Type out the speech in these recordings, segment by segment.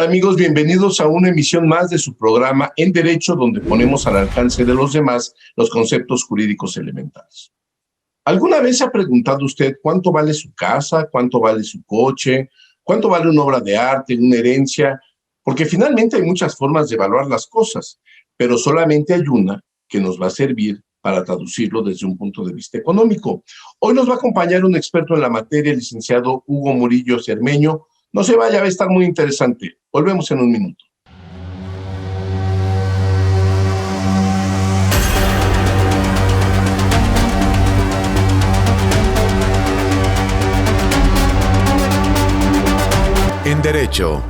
amigos? Bienvenidos a una emisión más de su programa En Derecho, donde ponemos al alcance de los demás los conceptos jurídicos elementales. ¿Alguna vez se ha preguntado usted cuánto vale su casa, cuánto vale su coche, cuánto vale una obra de arte, una herencia? Porque finalmente hay muchas formas de evaluar las cosas, pero solamente hay una que nos va a servir para traducirlo desde un punto de vista económico. Hoy nos va a acompañar un experto en la materia, el licenciado Hugo Murillo Cermeño. No se vaya, va a estar muy interesante. Volvemos en un minuto. En Derecho,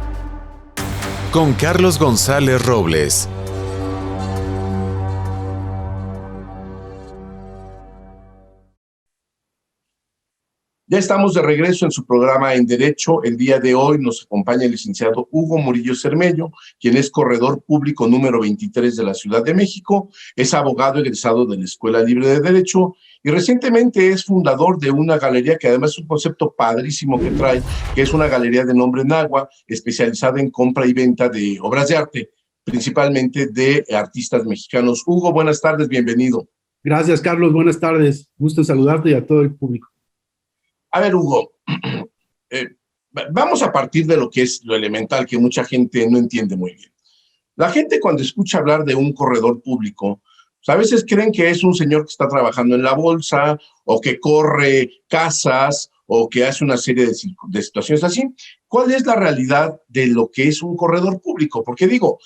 con Carlos González Robles. Ya estamos de regreso en su programa En Derecho. El día de hoy nos acompaña el licenciado Hugo Murillo Cermeño, quien es corredor público número 23 de la Ciudad de México, es abogado egresado de la Escuela Libre de Derecho y recientemente es fundador de una galería que además es un concepto padrísimo que trae, que es una galería de nombre Nahua, especializada en compra y venta de obras de arte, principalmente de artistas mexicanos. Hugo, buenas tardes, bienvenido. Gracias, Carlos, buenas tardes. Gusto en saludarte y a todo el público. A ver, Hugo, vamos a partir de lo que es lo elemental que mucha gente no entiende muy bien. La gente cuando escucha hablar de un corredor público, pues a veces creen que es un señor que está trabajando en la bolsa o que corre casas o que hace una serie de situaciones así. ¿Cuál es la realidad de lo que es un corredor público? Porque digo,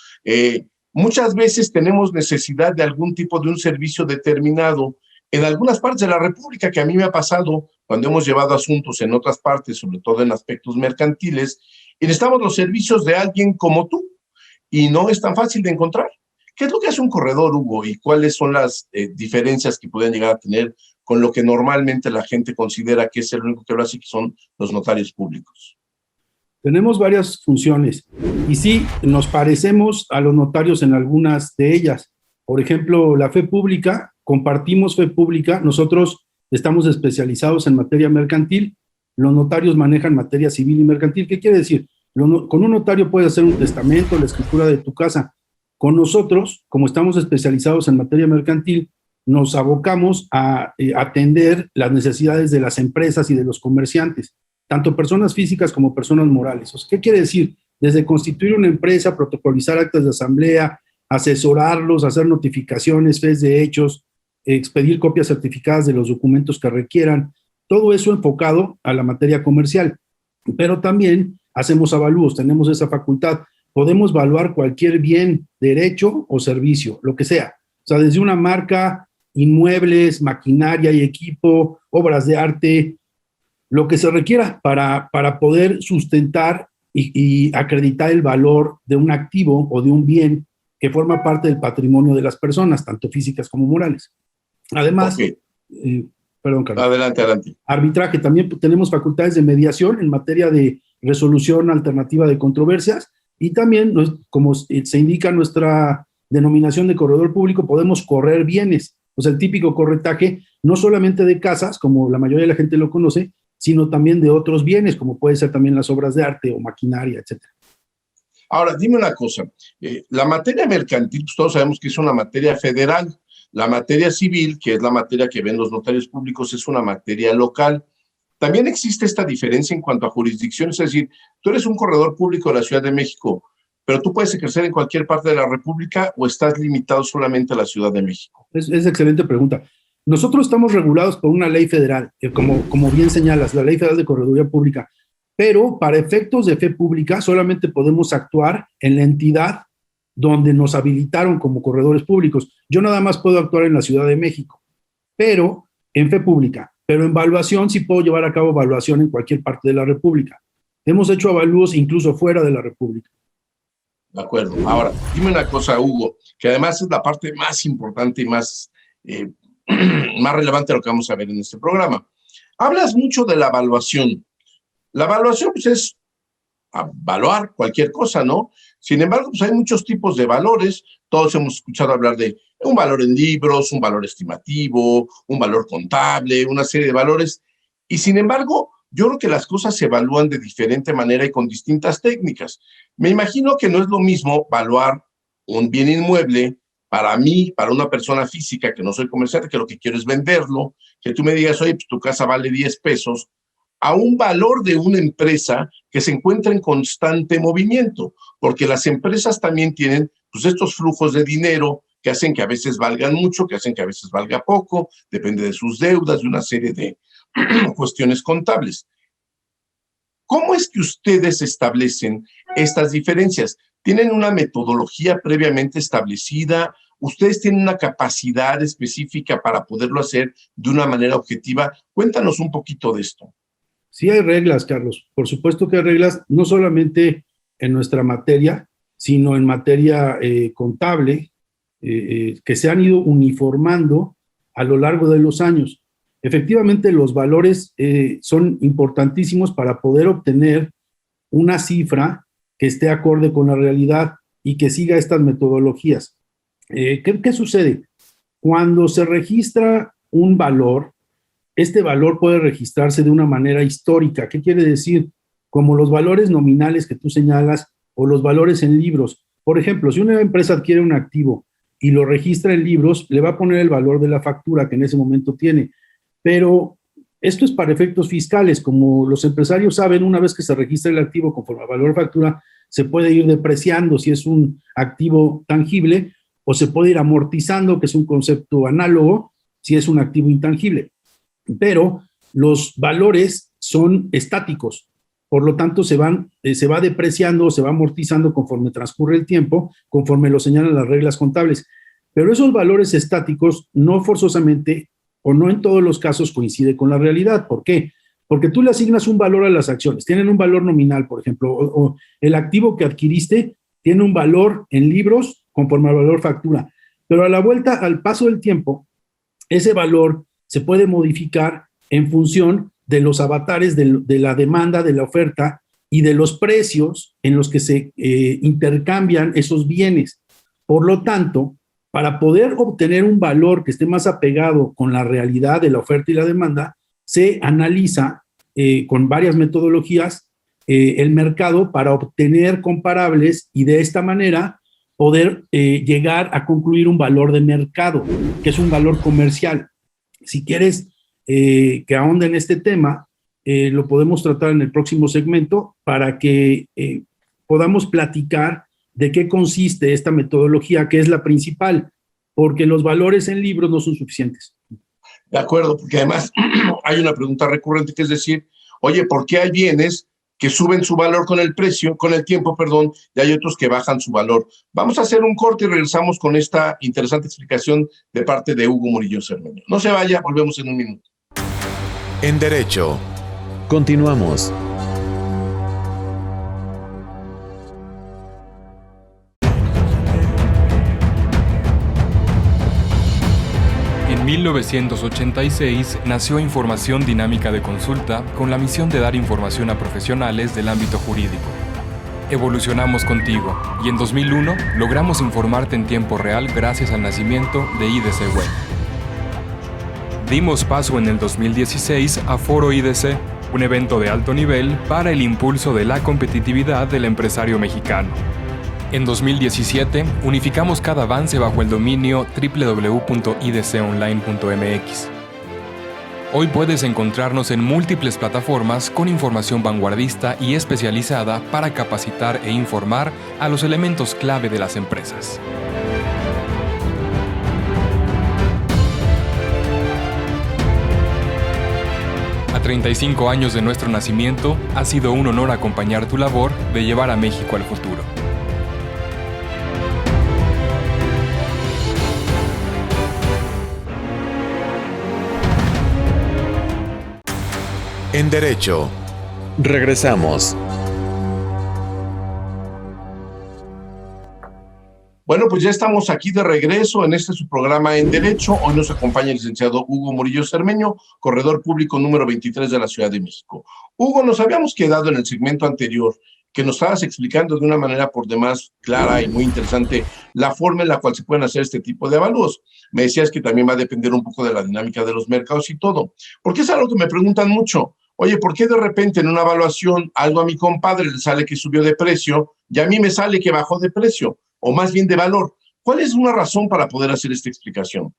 muchas veces tenemos necesidad de algún tipo de un servicio determinado en algunas partes de la República, que a mí me ha pasado cuando hemos llevado asuntos en otras partes, sobre todo en aspectos mercantiles, y necesitamos los servicios de alguien como tú, y no es tan fácil de encontrar. ¿Qué es lo que hace un corredor, Hugo, y cuáles son las diferencias que pueden llegar a tener con lo que normalmente la gente considera que es el único que lo hace, que son los notarios públicos? Tenemos varias funciones, y sí, nos parecemos a los notarios en algunas de ellas. Por ejemplo, la fe pública, compartimos fe pública, nosotros estamos especializados en materia mercantil, los notarios manejan materia civil y mercantil. ¿Qué quiere decir? Con un notario puedes hacer un testamento, la escritura de tu casa. Con nosotros, como estamos especializados en materia mercantil, nos abocamos a atender las necesidades de las empresas y de los comerciantes, tanto personas físicas como personas morales. O sea, ¿qué quiere decir? Desde constituir una empresa, protocolizar actas de asamblea, asesorarlos, hacer notificaciones, fes de hechos, expedir copias certificadas de los documentos que requieran, todo eso enfocado a la materia comercial. Pero también hacemos avalúos, tenemos esa facultad, podemos evaluar cualquier bien, derecho o servicio, lo que sea. O sea, desde una marca, inmuebles, maquinaria y equipo, obras de arte, lo que se requiera para poder sustentar y acreditar el valor de un activo o de un bien que forma parte del patrimonio de las personas, tanto físicas como morales. Además, perdón, Carlos. Adelante. Arbitraje, también tenemos facultades de mediación en materia de resolución alternativa de controversias y también, como se indica nuestra denominación de corredor público, podemos correr bienes. O sea, el típico corretaje, no solamente de casas, como la mayoría de la gente lo conoce, sino también de otros bienes, como puede ser también las obras de arte o maquinaria, etcétera. Ahora, dime una cosa, la materia mercantil, pues todos sabemos que es una materia federal. La materia civil, que es la materia que ven los notarios públicos, es una materia local. También existe esta diferencia en cuanto a jurisdicción, es decir, tú eres un corredor público de la Ciudad de México, pero tú puedes ejercer en cualquier parte de la República o estás limitado solamente a la Ciudad de México. Es excelente pregunta. Nosotros estamos regulados por una ley federal, como bien señalas, la Ley Federal de Correduría Pública, pero para efectos de fe pública solamente podemos actuar en la entidad donde nos habilitaron como corredores públicos. Yo nada más puedo actuar en la Ciudad de México, pero en fe pública. Pero en evaluación sí puedo llevar a cabo evaluación en cualquier parte de la República. Hemos hecho avalúos incluso fuera de la República. De acuerdo. Ahora, dime una cosa, Hugo, que además es la parte más importante y más relevante de lo que vamos a ver en este programa. Hablas mucho de la evaluación. La evaluación, pues, es evaluar cualquier cosa, ¿no? Sin embargo, pues hay muchos tipos de valores. Todos hemos escuchado hablar de un valor en libros, un valor estimativo, un valor contable, una serie de valores. Y sin embargo, yo creo que las cosas se evalúan de diferente manera y con distintas técnicas. Me imagino que no es lo mismo evaluar un bien inmueble para mí, para una persona física que no soy comerciante, que lo que quiero es venderlo, que tú me digas, oye, pues tu casa vale 10 pesos, a un valor de una empresa que se encuentra en constante movimiento, porque las empresas también tienen pues estos flujos de dinero que hacen que a veces valgan mucho, que hacen que a veces valga poco, depende de sus deudas, de una serie de cuestiones contables. ¿Cómo es que ustedes establecen estas diferencias? ¿Tienen una metodología previamente establecida? ¿Ustedes tienen una capacidad específica para poderlo hacer de una manera objetiva? Cuéntanos un poquito de esto. Sí hay reglas, Carlos. Por supuesto que hay reglas, no solamente en nuestra materia, sino en materia contable, que se han ido uniformando a lo largo de los años. Efectivamente, los valores son importantísimos para poder obtener una cifra que esté acorde con la realidad y que siga estas metodologías. ¿Qué sucede? Cuando se registra un valor, este valor puede registrarse de una manera histórica. ¿Qué quiere decir? Como los valores nominales que tú señalas o los valores en libros. Por ejemplo, si una empresa adquiere un activo y lo registra en libros, le va a poner el valor de la factura que en ese momento tiene. Pero esto es para efectos fiscales. Como los empresarios saben, una vez que se registra el activo conforme al valor de factura, se puede ir depreciando si es un activo tangible o se puede ir amortizando, que es un concepto análogo, si es un activo intangible. Pero los valores son estáticos, por lo tanto se va depreciando, se va amortizando conforme transcurre el tiempo, conforme lo señalan las reglas contables. Pero esos valores estáticos no forzosamente o no en todos los casos coincide con la realidad. ¿Por qué? Porque tú le asignas un valor a las acciones, tienen un valor nominal, por ejemplo, o el activo que adquiriste tiene un valor en libros conforme al valor factura, pero a la vuelta, al paso del tiempo, ese valor se puede modificar en función de los avatares de la demanda, de la oferta y de los precios en los que se intercambian esos bienes. Por lo tanto, para poder obtener un valor que esté más apegado con la realidad de la oferta y la demanda, se analiza con varias metodologías el mercado para obtener comparables y de esta manera poder llegar a concluir un valor de mercado, que es un valor comercial. Si quieres que ahonde en este tema, lo podemos tratar en el próximo segmento para que podamos platicar de qué consiste esta metodología, que es la principal, porque los valores en libros no son suficientes. De acuerdo, porque además hay una pregunta recurrente que es decir, oye, ¿por qué hay bienes que suben su valor con el precio, con el tiempo, perdón, y hay otros que bajan su valor? Vamos a hacer un corte y regresamos con esta interesante explicación de parte de Hugo Murillo Cermeño. No se vaya, volvemos en un minuto. En Derecho. Continuamos. En 1986 nació Información Dinámica de Consulta con la misión de dar información a profesionales del ámbito jurídico. Evolucionamos contigo y en 2001 logramos informarte en tiempo real gracias al nacimiento de IDC Web. Dimos paso en el 2016 a Foro IDC, un evento de alto nivel para el impulso de la competitividad del empresario mexicano. En 2017, unificamos cada avance bajo el dominio www.idconline.mx. Hoy puedes encontrarnos en múltiples plataformas con información vanguardista y especializada para capacitar e informar a los elementos clave de las empresas. A 35 años de nuestro nacimiento, ha sido un honor acompañar tu labor de llevar a México al futuro. En Derecho. Regresamos. Bueno, pues ya estamos aquí de regreso en su programa En Derecho. Hoy nos acompaña el licenciado Hugo Murillo Cermeño, corredor público número 23 de la Ciudad de México. Hugo, nos habíamos quedado en el segmento anterior que nos estabas explicando de una manera por demás clara y muy interesante la forma en la cual se pueden hacer este tipo de avalúos. Me decías que también va a depender un poco de la dinámica de los mercados y todo, porque es algo que me preguntan mucho. Oye, ¿por qué de repente en una evaluación algo a mi compadre le sale que subió de precio y a mí me sale que bajó de precio, o más bien de valor? ¿Cuál es una razón para poder hacer esta explicación?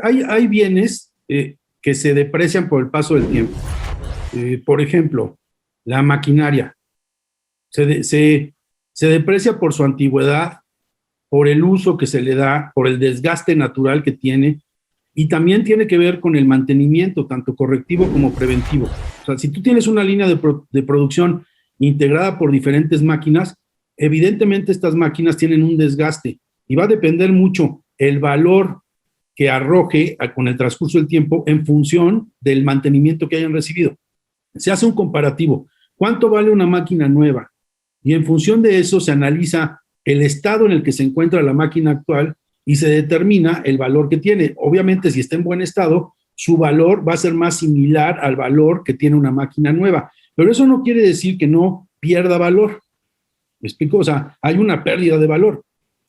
Hay bienes que se deprecian por el paso del tiempo. Por ejemplo, la maquinaria se deprecia por su antigüedad, por el uso que se le da, por el desgaste natural que tiene, y también tiene que ver con el mantenimiento, tanto correctivo como preventivo. O sea, si tú tienes una línea de producción integrada por diferentes máquinas, evidentemente estas máquinas tienen un desgaste y va a depender mucho el valor que arroje con el transcurso del tiempo en función del mantenimiento que hayan recibido. Se hace un comparativo. ¿Cuánto vale una máquina nueva? Y en función de eso se analiza el estado en el que se encuentra la máquina actual y se determina el valor que tiene. Obviamente, si está en buen estado, su valor va a ser más similar al valor que tiene una máquina nueva. Pero eso no quiere decir que no pierda valor. ¿Me explico? O sea, hay una pérdida de valor,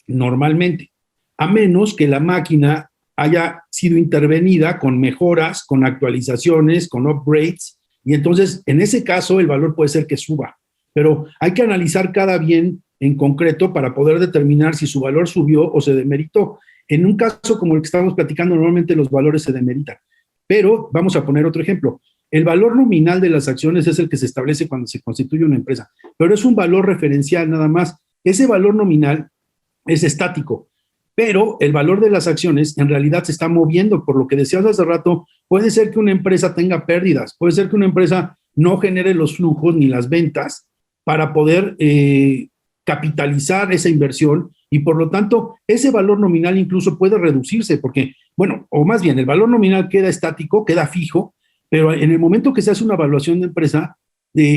normalmente, a menos que la máquina haya sido intervenida con mejoras, con actualizaciones, con upgrades, y entonces, en ese caso, el valor puede ser que suba. Pero hay que analizar cada bien en concreto para poder determinar si su valor subió o se demeritó. En un caso como el que estábamos platicando, normalmente los valores se demeritan. Pero vamos a poner otro ejemplo. El valor nominal de las acciones es el que se establece cuando se constituye una empresa, pero es un valor referencial nada más. Ese valor nominal es estático, pero el valor de las acciones en realidad se está moviendo. Por lo que decías hace rato, puede ser que una empresa tenga pérdidas, puede ser que una empresa no genere los flujos ni las ventas para poder capitalizar esa inversión, y por lo tanto ese valor nominal incluso puede reducirse porque, bueno, o más bien el valor nominal queda estático, queda fijo, pero en el momento que se hace una evaluación de empresa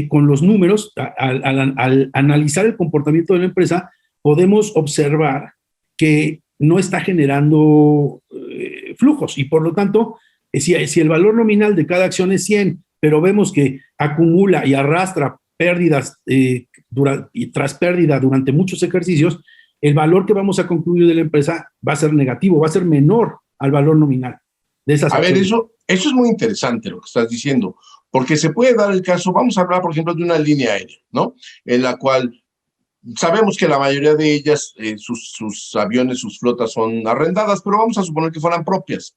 con los números, al analizar el comportamiento de la empresa, podemos observar que no está generando flujos, y por lo tanto, si el valor nominal de cada acción es 100, pero vemos que acumula y arrastra pérdidas y tras pérdida durante muchos ejercicios, el valor que vamos a concluir de la empresa va a ser negativo, va a ser menor al valor nominal de esas acciones. A ver, eso es muy interesante lo que estás diciendo, porque se puede dar el caso, vamos a hablar, por ejemplo, de una línea aérea, ¿no? En la cual sabemos que la mayoría de ellas, sus aviones, sus flotas son arrendadas, pero vamos a suponer que fueran propias.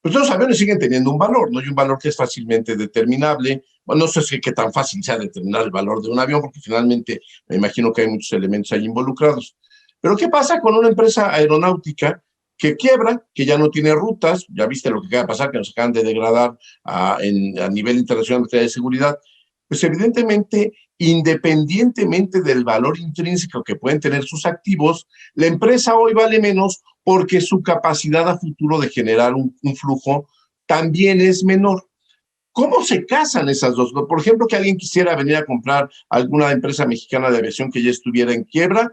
Pues los aviones siguen teniendo un valor, ¿no? Y un valor que es fácilmente determinable. Bueno, no sé qué tan fácil sea determinar el valor de un avión, porque finalmente me imagino que hay muchos elementos ahí involucrados. Pero ¿qué pasa con una empresa aeronáutica que quiebra, que ya no tiene rutas? Ya viste lo que acaba de pasar, que nos acaban de degradar a nivel internacional en materia de seguridad. Pues evidentemente, independientemente del valor intrínseco que pueden tener sus activos, la empresa hoy vale menos porque su capacidad a futuro de generar un flujo también es menor. ¿Cómo se casan esas dos? Por ejemplo, que alguien quisiera venir a comprar alguna empresa mexicana de aviación que ya estuviera en quiebra,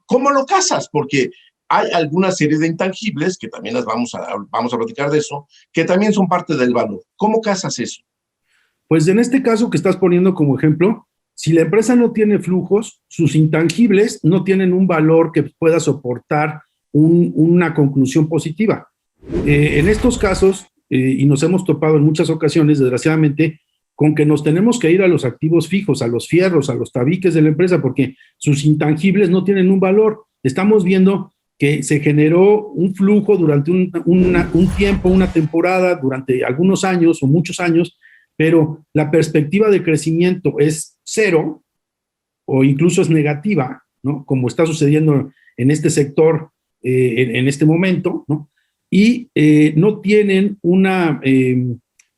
¿cómo lo casas? Porque hay alguna serie de intangibles, que también vamos a platicar de eso, que también son parte del valor. ¿Cómo casas eso? Pues en este caso que estás poniendo como ejemplo, si la empresa no tiene flujos, sus intangibles no tienen un valor que pueda soportar una conclusión positiva. En estos casos, y nos hemos topado en muchas ocasiones, desgraciadamente, con que nos tenemos que ir a los activos fijos, a los fierros, a los tabiques de la empresa, porque sus intangibles no tienen un valor. Estamos viendo que se generó un flujo durante un tiempo, una temporada, durante algunos años o muchos años, pero la perspectiva de crecimiento es cero o incluso es negativa, ¿no? Como está sucediendo en este sector en este momento, ¿no? Y no tienen una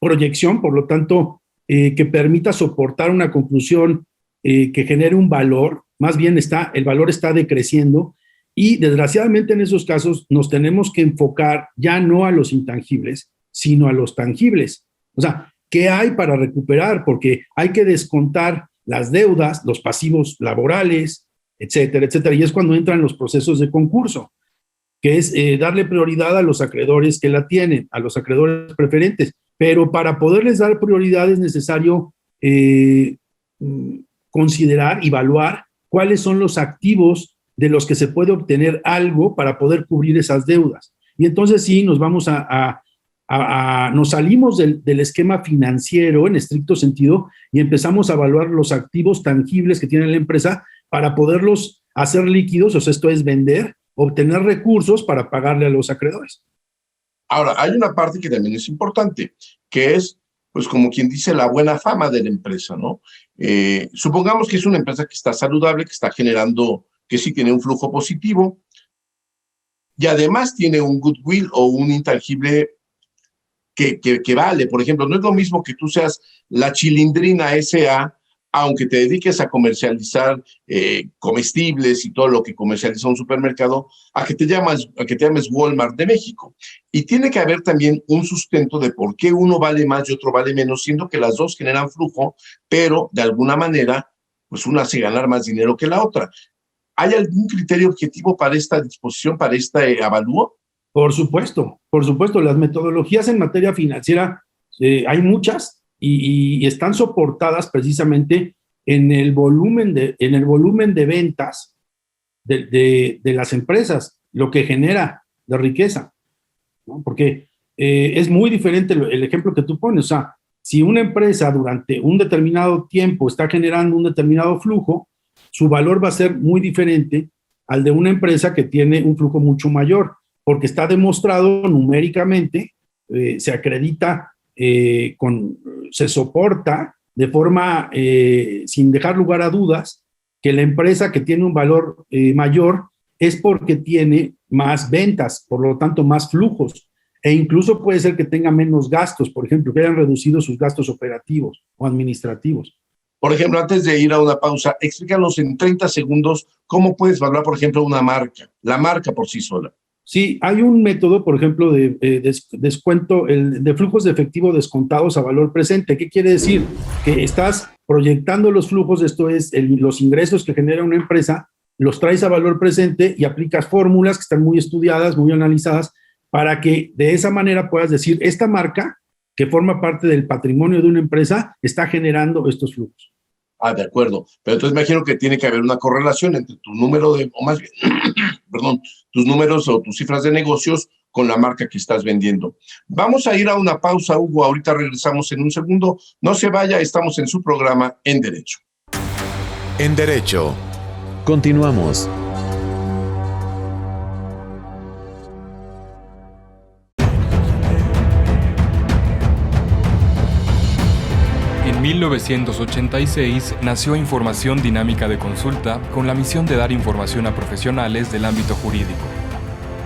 proyección, por lo tanto, que permita soportar una conclusión que genere un valor. Más bien el valor está decreciendo, y desgraciadamente en esos casos nos tenemos que enfocar ya no a los intangibles, sino a los tangibles. O sea, ¿qué hay para recuperar? Porque hay que descontar las deudas, los pasivos laborales, etcétera, etcétera. Y es cuando entran los procesos de concurso, que es darle prioridad a los acreedores que la tienen, a los acreedores preferentes. Pero para poderles dar prioridad es necesario considerar, evaluar cuáles son los activos de los que se puede obtener algo para poder cubrir esas deudas. Y entonces sí, nos vamos a nos salimos del esquema financiero en estricto sentido y empezamos a evaluar los activos tangibles que tiene la empresa para poderlos hacer líquidos, o sea, esto es vender, obtener recursos para pagarle a los acreedores. Ahora, hay una parte que también es importante, que es, pues como quien dice, la buena fama de la empresa, ¿no? Supongamos que es una empresa que está saludable, que está generando, que sí tiene un flujo positivo, y además tiene un goodwill o un intangible que vale. Por ejemplo, no es lo mismo que tú seas la Chilindrina S.A., aunque te dediques a comercializar comestibles y todo lo que comercializa un supermercado, a que te llames Walmart de México. Y tiene que haber también un sustento de por qué uno vale más y otro vale menos, siendo que las dos generan flujo, pero de alguna manera, pues una hace ganar más dinero que la otra. ¿Hay algún criterio objetivo para esta disposición, para este avalúo? Por supuesto. Las metodologías en materia financiera, hay muchas y están soportadas precisamente en el volumen de ventas de las empresas, lo que genera de riqueza, ¿no? Porque es muy diferente el ejemplo que tú pones. O sea, si una empresa durante un determinado tiempo está generando un determinado flujo, su valor va a ser muy diferente al de una empresa que tiene un flujo mucho mayor, porque está demostrado numéricamente, se acredita, se soporta de forma sin dejar lugar a dudas que la empresa que tiene un valor mayor es porque tiene más ventas, por lo tanto más flujos, e incluso puede ser que tenga menos gastos, por ejemplo, que hayan reducido sus gastos operativos o administrativos. Por ejemplo, antes de ir a una pausa, explícanos en 30 segundos cómo puedes valorar, por ejemplo, una marca, la marca por sí sola. Sí, hay un método, por ejemplo, de descuento, de flujos de efectivo descontados a valor presente. ¿Qué quiere decir? Que estás proyectando los flujos, esto es, los ingresos que genera una empresa, los traes a valor presente y aplicas fórmulas que están muy estudiadas, muy analizadas, para que de esa manera puedas decir, esta marca, que forma parte del patrimonio de una empresa, está generando estos flujos. De acuerdo. Pero entonces me imagino que tiene que haber una correlación entre tu número de, o más bien, perdón, tus números o tus cifras de negocios con la marca que estás vendiendo. Vamos a ir a una pausa, Hugo. Ahorita regresamos en un segundo. No se vaya, estamos en su programa En Derecho. En Derecho. Continuamos. En 1986 nació Información Dinámica de Consulta con la misión de dar información a profesionales del ámbito jurídico.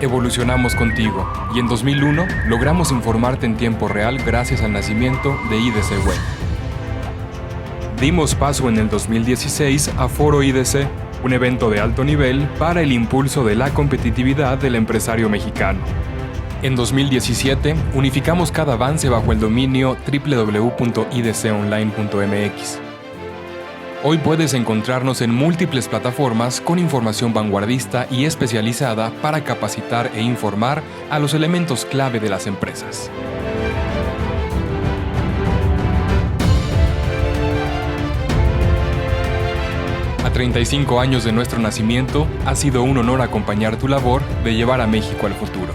Evolucionamos contigo y en 2001 logramos informarte en tiempo real gracias al nacimiento de IDC Web. Dimos paso en el 2016 a Foro IDC, un evento de alto nivel para el impulso de la competitividad del empresario mexicano. En 2017, unificamos cada avance bajo el dominio www.idconline.mx. Hoy puedes encontrarnos en múltiples plataformas con información vanguardista y especializada para capacitar e informar a los elementos clave de las empresas. A 35 años de nuestro nacimiento, ha sido un honor acompañar tu labor de llevar a México al futuro.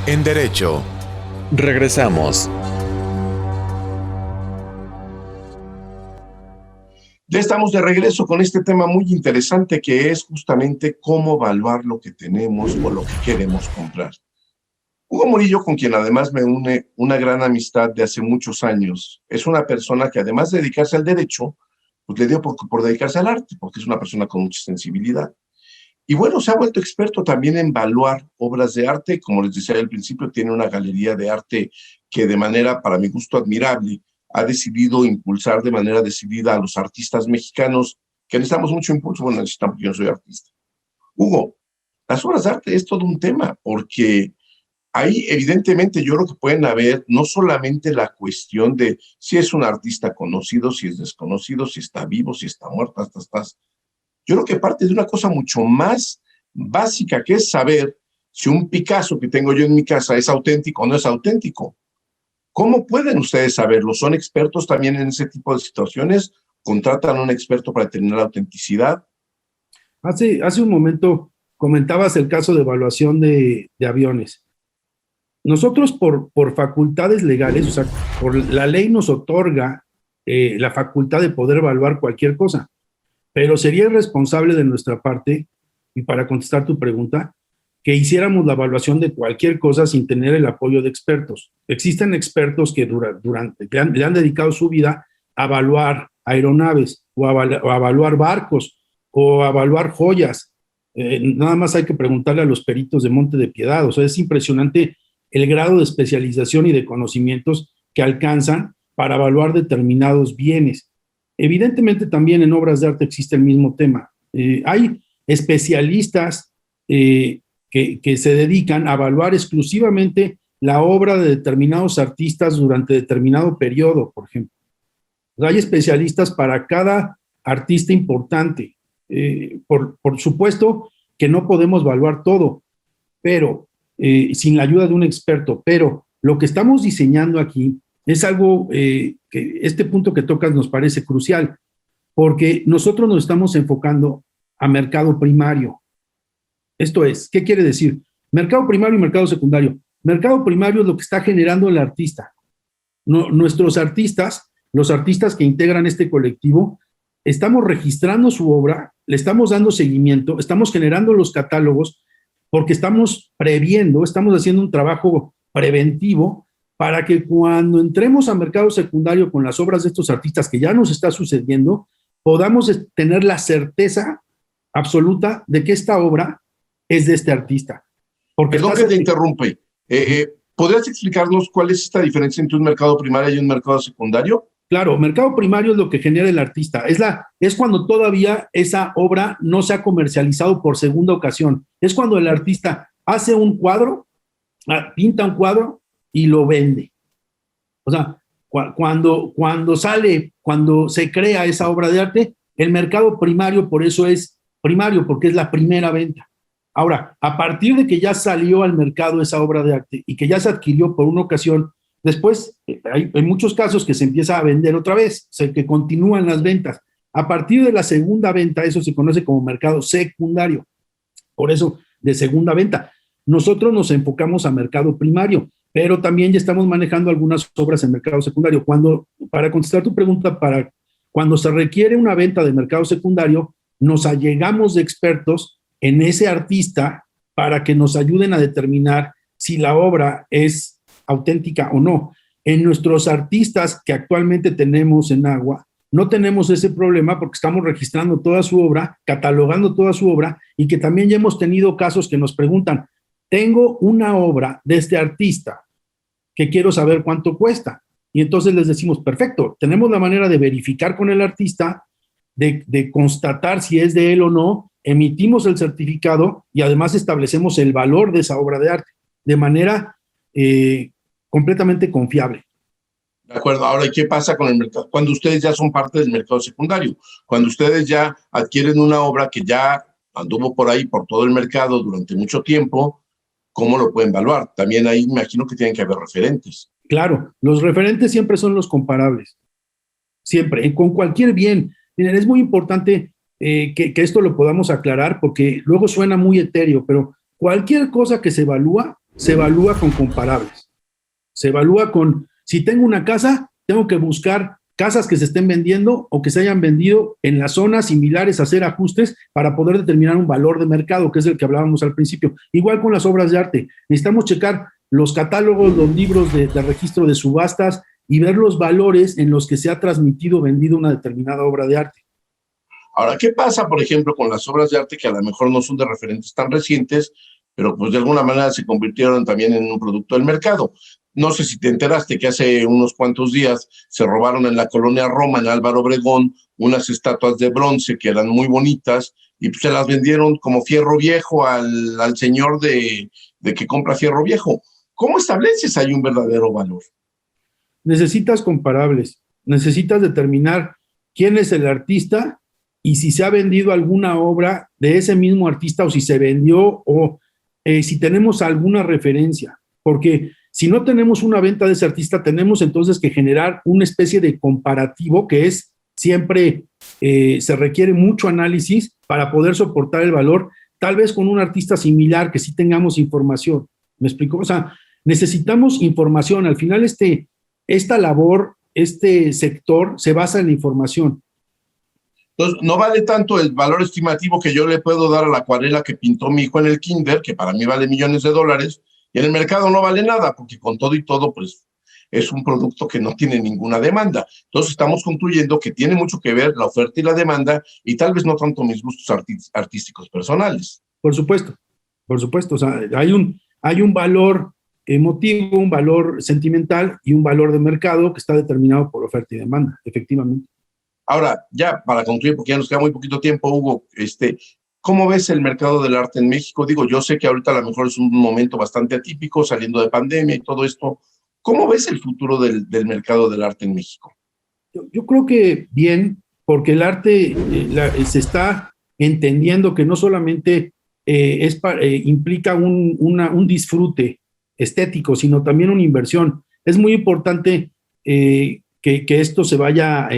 En Derecho. Regresamos. Ya estamos de regreso con este tema muy interesante que es justamente cómo evaluar lo que tenemos o lo que queremos comprar. Hugo Murillo, con quien además me une una gran amistad de hace muchos años, es una persona que además de dedicarse al derecho, pues le dio por dedicarse al arte, porque es una persona con mucha sensibilidad. Y bueno, se ha vuelto experto también en evaluar obras de arte. Como les decía al principio, tiene una galería de arte que de manera, para mi gusto, admirable, ha decidido impulsar de manera decidida a los artistas mexicanos, que necesitamos mucho impulso. Bueno, necesitamos, yo no soy artista. Hugo, las obras de arte es todo un tema, porque ahí evidentemente yo creo que pueden haber no solamente la cuestión de si es un artista conocido, si es desconocido, si está vivo, si está muerto, hasta estás. Yo creo que parte de una cosa mucho más básica, que es saber si un Picasso que tengo yo en mi casa es auténtico o no es auténtico. ¿Cómo pueden ustedes saberlo? ¿Son expertos también en ese tipo de situaciones contratan a un experto para determinar la autenticidad. Hace un momento comentabas el caso de evaluación de aviones. Nosotros por facultades legales, o sea, por la ley nos otorga la facultad de poder evaluar cualquier cosa, pero sería irresponsable de nuestra parte, y para contestar tu pregunta, que hiciéramos la evaluación de cualquier cosa sin tener el apoyo de expertos. Existen expertos que le han dedicado su vida a evaluar aeronaves o a evaluar barcos o a evaluar joyas. Nada más hay que preguntarle a los peritos de Monte de Piedad. O sea, es impresionante el grado de especialización y de conocimientos que alcanzan para evaluar determinados bienes. Evidentemente también en obras de arte existe el mismo tema. Hay especialistas que se dedican a evaluar exclusivamente la obra de determinados artistas durante determinado periodo, por ejemplo. Hay especialistas para cada artista importante. Por supuesto que no podemos evaluar todo, pero sin la ayuda de un experto, pero lo que estamos diseñando aquí es algo que este punto que tocas nos parece crucial, porque nosotros nos estamos enfocando a mercado primario. Esto es, ¿qué quiere decir? Mercado primario y mercado secundario. Mercado primario es lo que está generando el artista. Nuestros artistas, los artistas que integran este colectivo, estamos registrando su obra, le estamos dando seguimiento, estamos generando los catálogos, porque estamos previendo, estamos haciendo un trabajo preventivo para que cuando entremos a mercado secundario con las obras de estos artistas, que ya nos está sucediendo, podamos tener la certeza absoluta de que esta obra es de este artista. Porque perdón que te interrumpe. ¿Podrías explicarnos cuál es esta diferencia entre un mercado primario y un mercado secundario? Claro, mercado primario es lo que genera el artista. Es cuando todavía esa obra no se ha comercializado por segunda ocasión. Es cuando el artista hace un cuadro, pinta un cuadro y lo vende. O sea, cuando se crea esa obra de arte, el mercado primario por eso es primario, porque es la primera venta. Ahora, a partir de que ya salió al mercado esa obra de arte y que ya se adquirió por una ocasión, después hay muchos casos que se empieza a vender otra vez, o sea, que continúan las ventas. A partir de la segunda venta, eso se conoce como mercado secundario. Por eso, de segunda venta. Nosotros nos enfocamos a mercado primario, pero también ya estamos manejando algunas obras en mercado secundario. Para contestar tu pregunta, cuando se requiere una venta de mercado secundario, nos allegamos de expertos en ese artista para que nos ayuden a determinar si la obra es auténtica o no. En nuestros artistas que actualmente tenemos en Agua, no tenemos ese problema porque estamos registrando toda su obra, catalogando toda su obra, y que también ya hemos tenido casos que nos preguntan, tengo una obra de este artista que quiero saber cuánto cuesta. Y entonces les decimos, perfecto, tenemos la manera de verificar con el artista, de constatar si es de él o no, emitimos el certificado y además establecemos el valor de esa obra de arte de manera completamente confiable. De acuerdo. Ahora, ¿y qué pasa con el mercado? Cuando ustedes ya son parte del mercado secundario, cuando ustedes ya adquieren una obra que ya anduvo por ahí, por todo el mercado durante mucho tiempo, ¿cómo lo pueden evaluar? También ahí me imagino que tienen que haber referentes. Claro, los referentes siempre son los comparables. Siempre, con cualquier bien. Miren, es muy importante que esto lo podamos aclarar porque luego suena muy etéreo, pero cualquier cosa que se evalúa con comparables. Se evalúa con, si tengo una casa, tengo que buscar casas que se estén vendiendo o que se hayan vendido en las zonas similares, hacer ajustes para poder determinar un valor de mercado, que es el que hablábamos al principio. Igual con las obras de arte. Necesitamos checar los catálogos, los libros de registro de subastas y ver los valores en los que se ha transmitido o vendido una determinada obra de arte. Ahora, ¿qué pasa, por ejemplo, con las obras de arte que a lo mejor no son de referentes tan recientes, pero pues de alguna manera se convirtieron también en un producto del mercado? No sé si te enteraste que hace unos cuantos días se robaron en la colonia Roma, en Álvaro Obregón, unas estatuas de bronce que eran muy bonitas y pues se las vendieron como fierro viejo al señor de que compra fierro viejo. ¿Cómo estableces ahí un verdadero valor? Necesitas comparables, necesitas determinar quién es el artista y si se ha vendido alguna obra de ese mismo artista o si se vendió o si tenemos alguna referencia, porque si no tenemos una venta de ese artista, tenemos entonces que generar una especie de comparativo que es siempre se requiere mucho análisis para poder soportar el valor, tal vez con un artista similar que sí tengamos información. ¿Me explico? O sea, necesitamos información. Al final esta labor, este sector se basa en la información. Entonces, no vale tanto el valor estimativo que yo le puedo dar a la acuarela que pintó mi hijo en el kinder, que para mí vale millones de dólares, y en el mercado no vale nada, porque con todo y todo, pues, es un producto que no tiene ninguna demanda. Entonces, estamos concluyendo que tiene mucho que ver la oferta y la demanda, y tal vez no tanto mis gustos artísticos personales. Por supuesto. O sea, hay un valor emotivo, un valor sentimental y un valor de mercado que está determinado por oferta y demanda, efectivamente. Ahora, ya para concluir, porque ya nos queda muy poquito tiempo, Hugo, ¿cómo ves el mercado del arte en México? Digo, yo sé que ahorita a lo mejor es un momento bastante atípico, saliendo de pandemia y todo esto. ¿Cómo ves el futuro del mercado del arte en México? Yo creo que bien, porque el arte se está entendiendo que no solamente implica un disfrute estético, sino también una inversión. Es muy importante que esto se vaya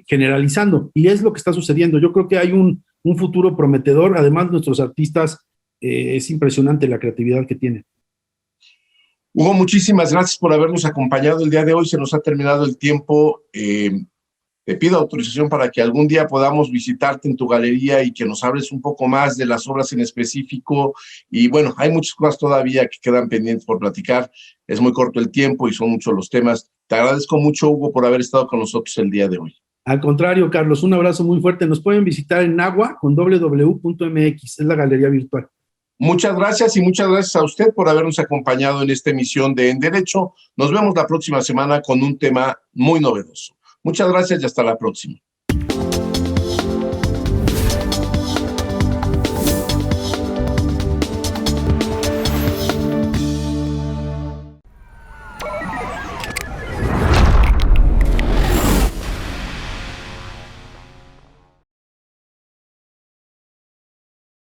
generalizando, y es lo que está sucediendo. Yo creo que hay un futuro prometedor. Además, nuestros artistas, es impresionante la creatividad que tienen. Hugo, muchísimas gracias por habernos acompañado el día de hoy. Se nos ha terminado el tiempo. Te pido autorización para que algún día podamos visitarte en tu galería y que nos hables un poco más de las obras en específico. Y bueno, hay muchas cosas todavía que quedan pendientes por platicar. Es muy corto el tiempo y son muchos los temas. Te agradezco mucho, Hugo, por haber estado con nosotros el día de hoy. Al contrario, Carlos, un abrazo muy fuerte. Nos pueden visitar en Nahua con www.mx, es la galería virtual. Muchas gracias, y muchas gracias a usted por habernos acompañado en esta emisión de En Derecho. Nos vemos la próxima semana con un tema muy novedoso. Muchas gracias y hasta la próxima.